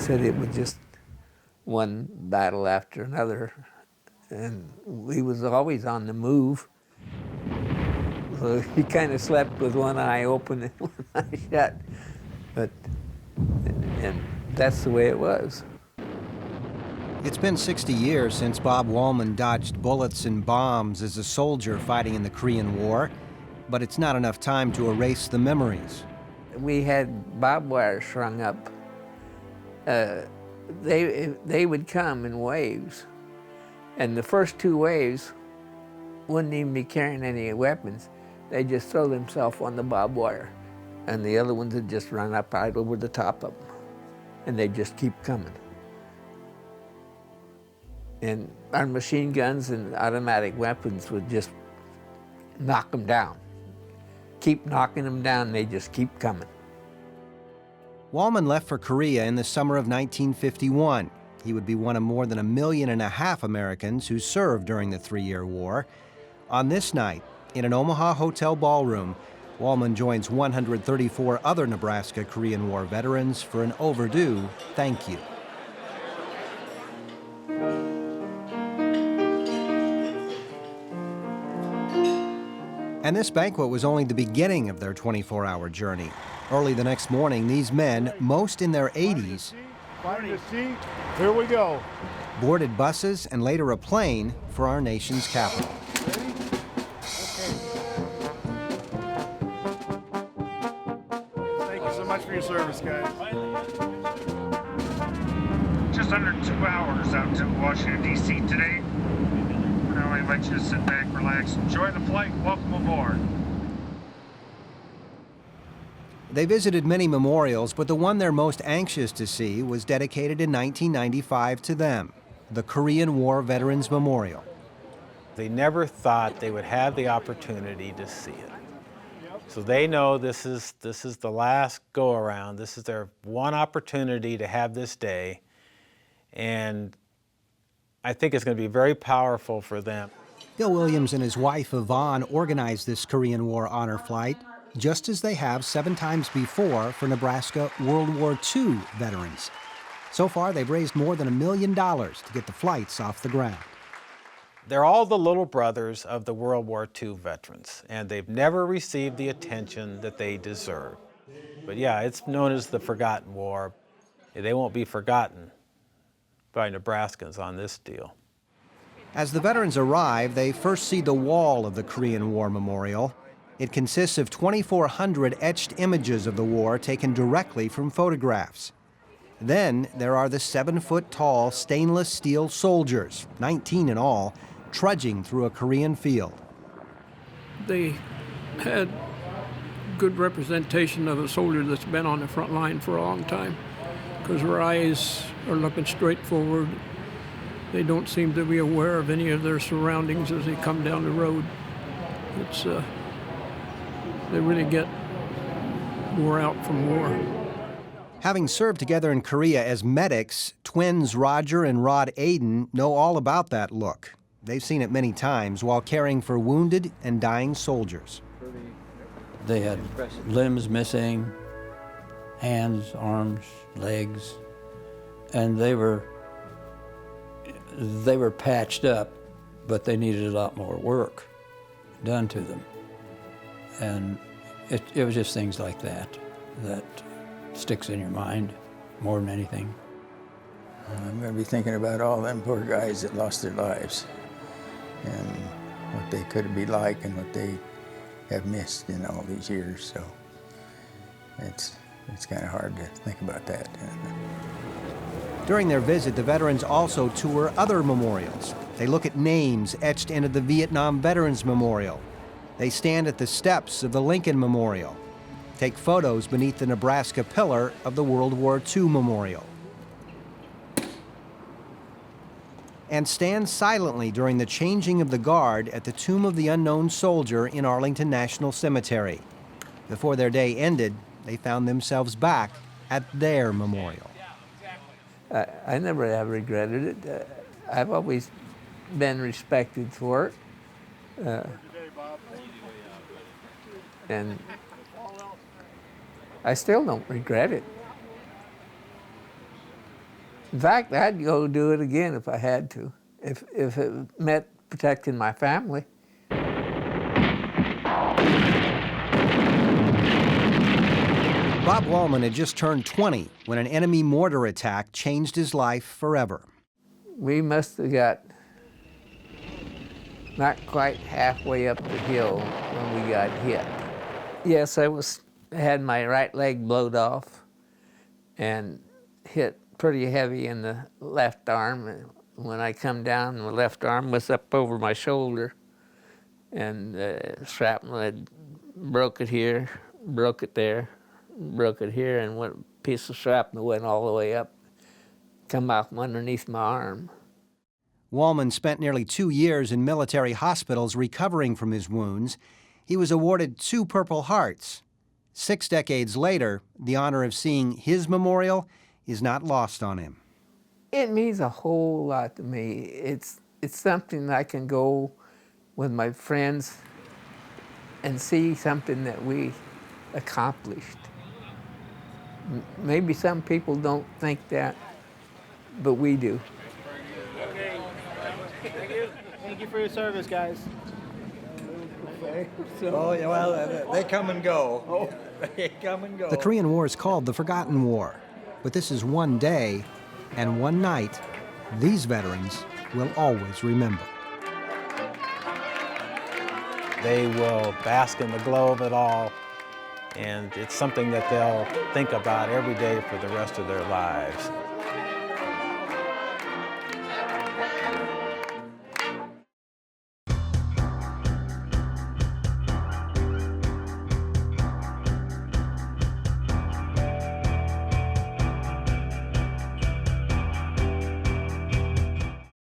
said it was just one battle after another, and we was always on the move. So he kind of slept with one eye open and one eye shut, but and that's the way it was. It's been 60 years since Bob Wollman dodged bullets and bombs as a soldier fighting in the Korean War, but it's not enough time to erase the memories. We had barbed wire strung up. They would come in waves, and the first two waves wouldn't even be carrying any weapons. They'd just throw themselves on the barbed wire, and the other ones would just run up right over the top of them, and they'd just keep coming. And our machine guns and automatic weapons would just knock them down. Keep knocking them down, they just keep coming. Wollman left for Korea in the summer of 1951. He would be one of more than 1.5 million Americans who served during the 3-year war. On this night, in an Omaha hotel ballroom, Wollman joins 134 other Nebraska Korean War veterans for an overdue thank you. And this banquet was only the beginning of their 24-hour journey. Early the next morning, these men, most in their 80s, find a seat, here we go, boarded buses and later a plane for our nation's capital. Ready? Okay. Thank you so much for your service, guys. Just under 2 hours out to Washington, D.C. today. Now I invite you to sit back, relax, enjoy the flight, welcome aboard. They visited many memorials, but the one they're most anxious to see was dedicated in 1995 to them, the Korean War Veterans Memorial. They never thought they would have the opportunity to see it. So they know this is the last go-around. This is their one opportunity to have this day, and I think it's going to be very powerful for them. Bill Williams and his wife Yvonne organized this Korean War honor flight, just as they have 7 times before for Nebraska World War II veterans. So far, they've raised more than $1 million to get the flights off the ground. They're all the little brothers of the World War II veterans, and they've never received the attention that they deserve. But yeah, it's known as the Forgotten War. They won't be forgotten by Nebraskans on this deal. As the veterans arrive, they first see the wall of the Korean War Memorial. It consists of 2,400 etched images of the war taken directly from photographs. Then there are the 7-foot-tall stainless steel soldiers, 19 in all, trudging through a Korean field. They had good representation of a soldier that's been on the front line for a long time, because their eyes are looking straight forward. They don't seem to be aware of any of their surroundings as they come down the road. It's they really get wore out from war. Having served together in Korea as medics, twins Roger and Rod Aiden know all about that look. They've seen it many times while caring for wounded and dying soldiers. They had limbs missing, hands, arms, legs, and they were patched up, but they needed a lot more work done to them. And it was just things like that that sticks in your mind more than anything. I'm going to be thinking about all them poor guys that lost their lives and what they could be like and what they have missed in all these years. So it's kind of hard to think about that. During their visit, the veterans also tour other memorials. They look at names etched into the Vietnam Veterans Memorial. They stand at the steps of the Lincoln Memorial, take photos beneath the Nebraska pillar of the World War II Memorial, and stand silently during the changing of the guard at the Tomb of the Unknown Soldier in Arlington National Cemetery. Before their day ended, they found themselves back at their memorial. I never have regretted it. I've always been respected for it. And I still don't regret it. In fact, I'd go do it again if I had to, if it meant protecting my family. Bob Wallman had just turned 20 when an enemy mortar attack changed his life forever. We must have got not quite halfway up the hill when we got hit. Yes, I had my right leg blowed off and hit pretty heavy in the left arm. When I come down, the left arm was up over my shoulder, and shrapnel had broke it here, broke it there, broke it here, and one piece of shrapnel went all the way up, come out from underneath my arm. Wallman spent nearly 2 years in military hospitals recovering from his wounds. He was awarded 2 Purple Hearts. 6 decades later, the honor of seeing his memorial is not lost on him. It means a whole lot to me. It's something I can go with my friends and see something that we accomplished. Maybe some people don't think that, but we do. Thank you for your service, guys. Oh, yeah, well, they come and go. They come and go. The Korean War is called the Forgotten War, but this is one day and one night these veterans will always remember. They will bask in the glow of it all, and it's something that they'll think about every day for the rest of their lives.